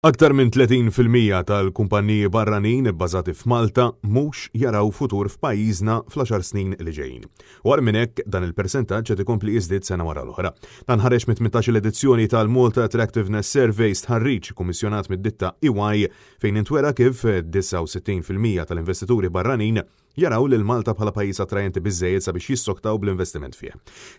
Aktar minn 30% tal-kumpanniji barranin bbażati f'Malta mhux jaraw futur f'pajjiżna fl-10 snin li ġejjin. Wara minn hekk dan il-persentaġġ qed ikompli jiżdied sena wara l-oħra. Dan ħareġ mit-18 edizzjoni tal-Malta Attractiveness Survey stħarriġ kummissjonat mid-ditta EY fejn intwera kif 69% tal-investituri barranin jaraw lil Malta bħala pajjiż attrajenti biżżejjed sabiex jissoktaw bl-investiment fih.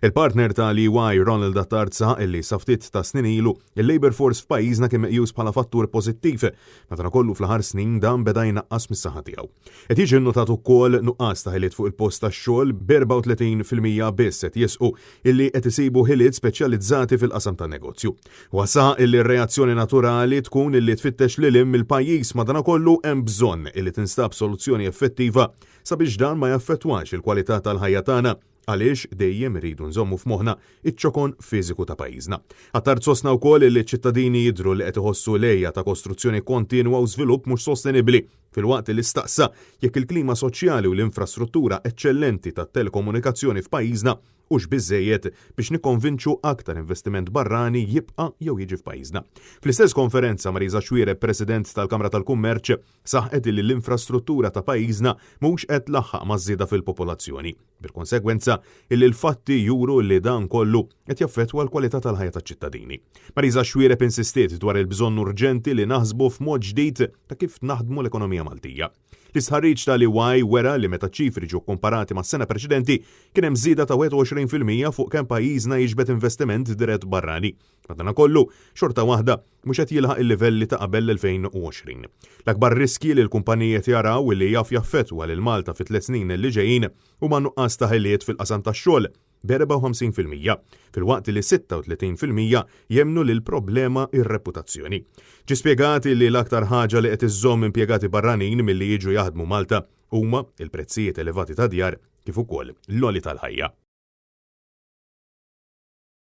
Il-partner tal-EY Ronald Attarza illi sa ftit ta' snin ilu il-labor force f'pajjiżna kien meqjus bħala fattur pożittiv, madankollu fl-aħħar snin dan beda jnaqqas mis-saħħa tiegħu. Qed jiġi nnotat ukoll nuqqas ta' ħiliet fuq il-post tax-xogħol b'34% biss qed jesqu illi qed isibu ħiliet speċjalizzati fil-qasam tan-negozju. Wasa illi r-reazzjoni naturali tkun illi tfittex lil hemm il-pajjiż madankollu hemm bżonn illi tinstab soluzzjoni effettiva sabiex dan ma jaffettwax il-kwalità tal-ħajja tagħna għaliex dejjem iridu nżommu f'moħħna iċ-ċokon fiżiku ta' pajjiżna. Attar sostna wkoll li ċ-ċittadini jidhru li qed iħossu lejja ta' kostruzzjoni kontinwa u żvilupp mhux sostenibbli filwaqt li staqsa jekk il-klima soċjali u l-infrastruttura eċċellenti tat-telekomunikazzjoni f'pajjiżna hux biżżejjed biex nikkonvinċu aktar investiment barrani jibqa' jew jiġi f'pajjiżna. Fl-istess konferenza Marisa Xwiere, President tal-Kamra tal-Kummerċ, saħqet li l-infrastruttura ta' pajjiżna mhux qed laħħaq maż-żieda fil-popolazzjoni. Bil-konsegwenza illi l-fatti juru li dan kollu qed jaffettwa l-kwalità tal-ħajja taċ-ċittadini. Marisa Xwiere insistiet dwar il-bżonn urġenti li naħsbu f'mod ġdid ta' kif naħdmu l-ekonomija Maltija. L-istħarriġ tal-EY wera li meta ċifri ġew komparati mas-sena preċedenti kien hemm żieda ta' 21% fuq kemm pajjiżna jiġbed investiment dirett barrani. Madankollu xorta waħda mhux qed jilħaq il-livelli ta' qabel l-2020. L-akbar riski li l-kumpaniji jaraw li jaf jaffettwa lil Malta fit-3 snin li ġejjin huma nuqqas ta' ħiliet fil-qasam tax-xogħol b'54%, filwaqt li 36% jemnu li l-problema ir-reputazzjoni. Ġi spjegati li l-aktar ħaġa li qed iżżomm impjegati barranin milli jiġu jaħdmu Malta huma il-prezzijiet elevati ta' djar kif ukoll l-għoli tal-ħajja.